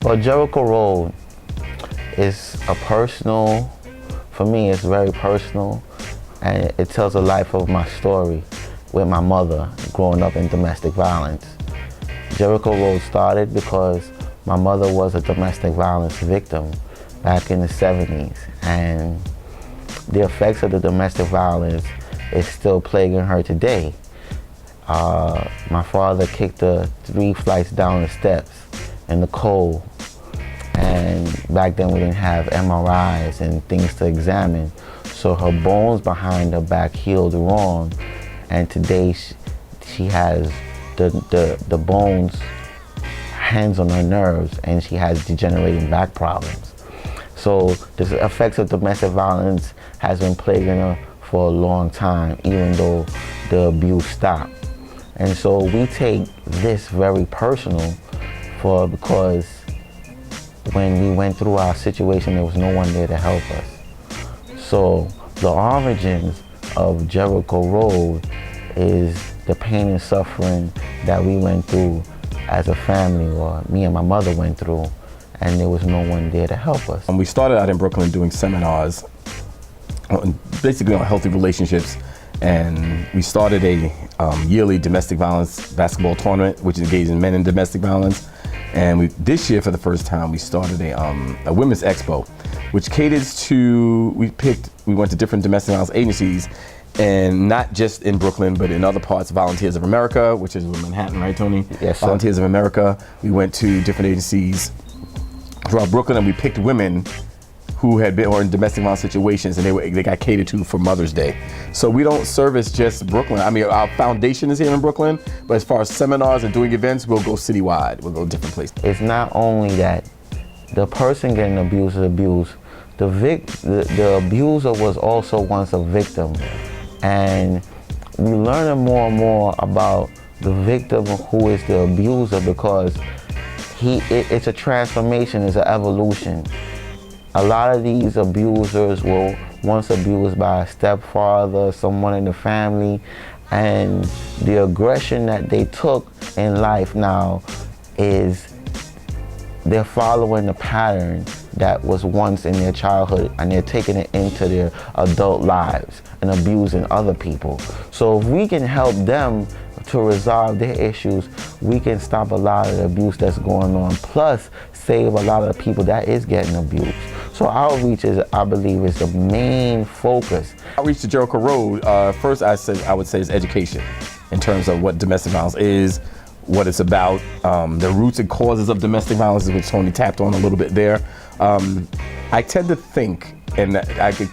Well, Jericho Road is for me, it's very personal, and it tells the life of my story with my mother growing up in domestic violence. Jericho Road started because my mother was a domestic violence victim back in the 70s, and the effects of the domestic violence is still plaguing her today. My father kicked her 3 flights down the steps in the cold, and back then we didn't have MRIs and things to examine, so her bones behind her back healed wrong, and today she has the bones hands on her nerves, and she has degenerating back problems. So the effects of domestic violence has been plaguing her for a long time, even though the abuse stopped. And so we take this very personal because when we went through our situation, there was no one there to help us. So the origins of Jericho Road is the pain and suffering that we went through as a family, or me and my mother went through, and there was no one there to help us. We started out in Brooklyn doing seminars basically on healthy relationships, and we started a yearly domestic violence basketball tournament, which engages men in domestic violence. And this year, for the first time, we started a women's expo, which caters to, we went to different domestic violence agencies, and not just in Brooklyn, but in other parts, Volunteers of America, which is in Manhattan, right, Tony? Yes, sir. Volunteers of America. We went to different agencies throughout Brooklyn, and we picked women who had been or in domestic violence situations, and they got catered to for Mother's Day. So we don't service just Brooklyn. I mean, our foundation is here in Brooklyn, but as far as seminars and doing events, we'll go citywide. We'll go different places. It's not only that the person getting abused is abused. The abuser was also once a victim, and we learning more and more about the victim who is the abuser, because it's a transformation, it's an evolution. A lot of these abusers were once abused by a stepfather, someone in the family, and the aggression that they took in life now is they're following the pattern that was once in their childhood, and they're taking it into their adult lives and abusing other people. So if we can help them to resolve their issues, we can stop a lot of the abuse that's going on, plus save a lot of the people that is getting abused. So outreach is, I believe, is the main focus. Outreach to Jericho Road, first I would say is education in terms of what domestic violence is, what it's about, the roots and causes of domestic violence, which Tony tapped on a little bit there. I tend to think, and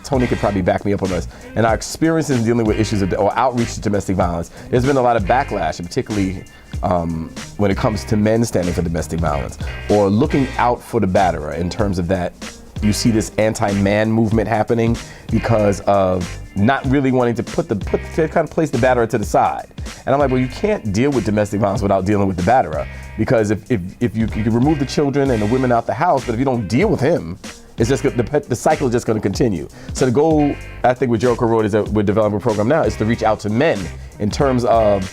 Tony could probably back me up on this, in our experiences in dealing with issues or outreach to domestic violence, there's been a lot of backlash, and particularly when it comes to men standing for domestic violence or looking out for the batterer. In terms of that, you see this anti-man movement happening because of not really wanting to kind of place the batterer to the side. And I'm like, well, you can't deal with domestic violence without dealing with the batterer, because if you can remove the children and the women out the house, but if you don't deal with him, it's just the cycle is just going to continue. So the goal, I think, with Jericho Road is that we're developing a program now is to reach out to men in terms of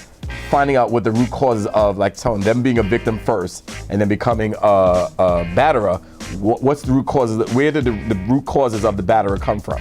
finding out what the root causes of, like telling them being a victim first and then becoming a batterer. What's the root causes? Where did the root causes of the batterer come from?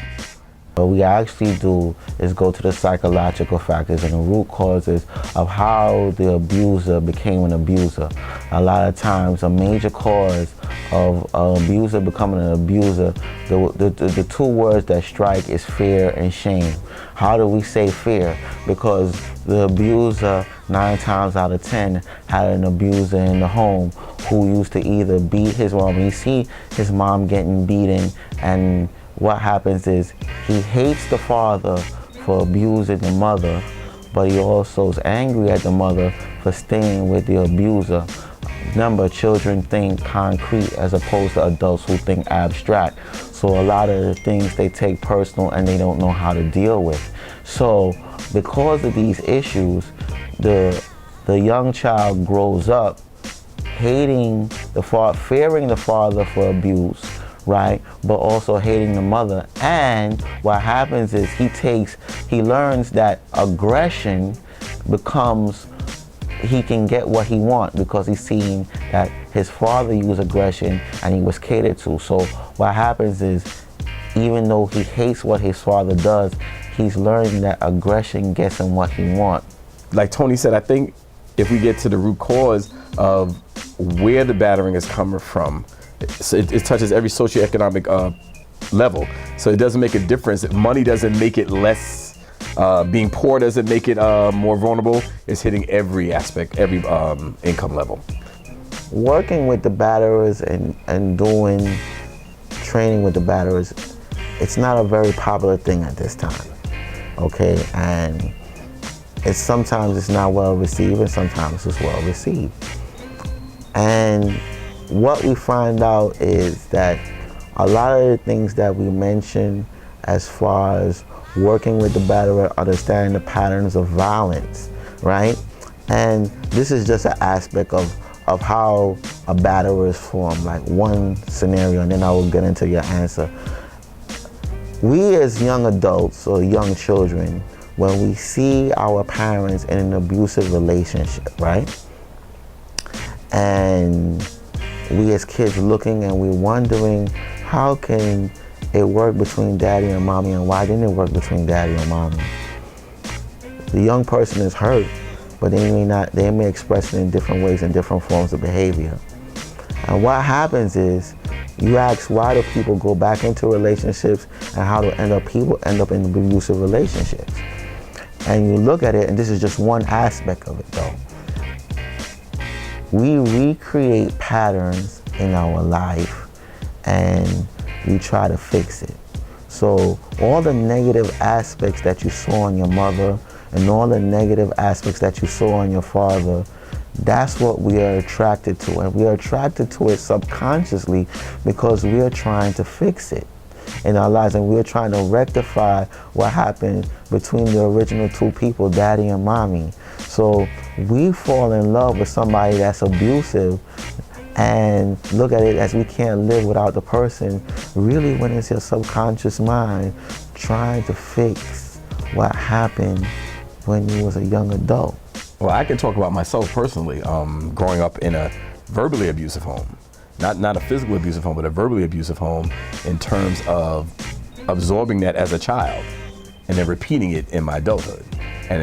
What we actually do is go to the psychological factors and the root causes of how the abuser became an abuser. A lot of times, a major cause of an abuser becoming an abuser, the two words that strike is fear and shame. How do we say fear? Because the abuser, 9 times out of 10, had an abuser in the home who used to either beat his mom. You see his mom getting beaten, and what happens is he hates the father for abusing the mother, but he also is angry at the mother for staying with the abuser. Remember, children think concrete as opposed to adults who think abstract. So a lot of the things they take personal and they don't know how to deal with. So because of these issues, the young child grows up hating the father, fearing the father for abuse, right? But also hating the mother. And what happens is he learns that aggression becomes he can get what he wants because he's seen that his father used aggression and he was catered to. So what happens is, even though he hates what his father does, he's learning that aggression gets him what he wants. Like Tony said, I think if we get to the root cause of where the battering is coming from, it touches every socioeconomic level. So it doesn't make a difference. Money doesn't make it less, being poor doesn't make it more vulnerable. It's hitting every aspect, every income level. Working with the batterers and doing training with the batterers, it's not a very popular thing at this time, okay? And sometimes it's not well received and sometimes it's well received. And what we find out is that a lot of the things that we mention as far as working with the batterer, understanding the patterns of violence, right? And this is just an aspect of how a batterer is formed, like one scenario, and then I will get into your answer. We as young adults or young children, when we see our parents in an abusive relationship, right? And we as kids looking and we're wondering, how can it work between daddy and mommy, and why didn't it work between daddy and mommy? The young person is hurt, but they may express it in different ways and different forms of behavior. And what happens is, you ask, why do people go back into relationships, and how do people end up in abusive relationships? And you look at it, and this is just one aspect of it though. We recreate patterns in our life and we try to fix it. So all the negative aspects that you saw in your mother and all the negative aspects that you saw in your father, that's what we are attracted to. And we are attracted to it subconsciously because we are trying to fix it in our lives, and we're trying to rectify what happened between the original two people, daddy and mommy. So we fall in love with somebody that's abusive and look at it as we can't live without the person, really when it's your subconscious mind trying to fix what happened when you was a young adult. Well, I can talk about myself personally, growing up in a verbally abusive home. Not a physical abusive home, but a verbally abusive home, in terms of absorbing that as a child and then repeating it in my adulthood.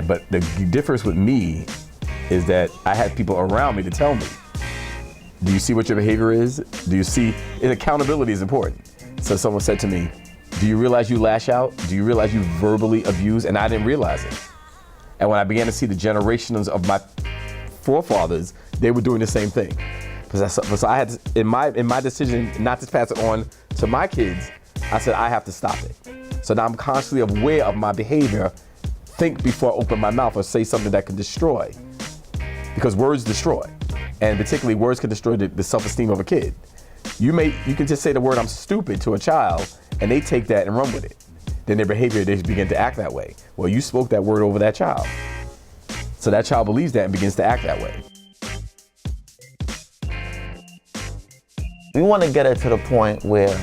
But the difference with me is that I had people around me to tell me, do you see what your behavior is? Do you see, and accountability is important. So someone said to me, do you realize you lash out? Do you realize you verbally abuse? And I didn't realize it. And when I began to see the generations of my forefathers, they were doing the same thing. So I had to, in my decision not to pass it on to my kids, I said I have to stop it. So now I'm constantly aware of my behavior. Think before I open my mouth or say something that can destroy, because words destroy, and particularly words can destroy the self-esteem of a kid. You can just say the word "I'm stupid" to a child, and they take that and run with it. Then their behavior, they begin to act that way. Well, you spoke that word over that child, so that child believes that and begins to act that way. We want to get it to the point where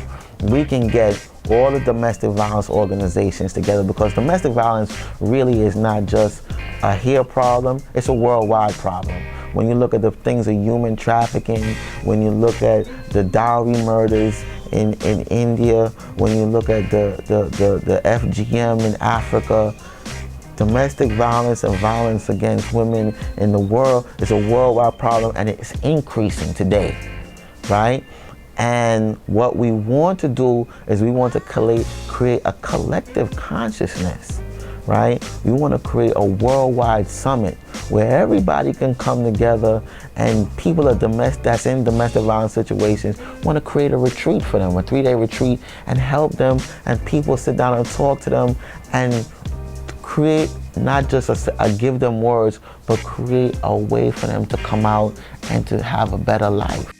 we can get all the domestic violence organizations together, because domestic violence really is not just a here problem, it's a worldwide problem. When you look at the things of human trafficking, when you look at the dowry murders in India, when you look at the FGM in Africa, domestic violence and violence against women in the world is a worldwide problem, and it's increasing today, right? And what we want to do is we want to create a collective consciousness, right? We want to create a worldwide summit where everybody can come together, and people that's in domestic violence situations want to create a retreat for them, a 3-day retreat, and help them, and people sit down and talk to them and create not just give them words, but create a way for them to come out and to have a better life.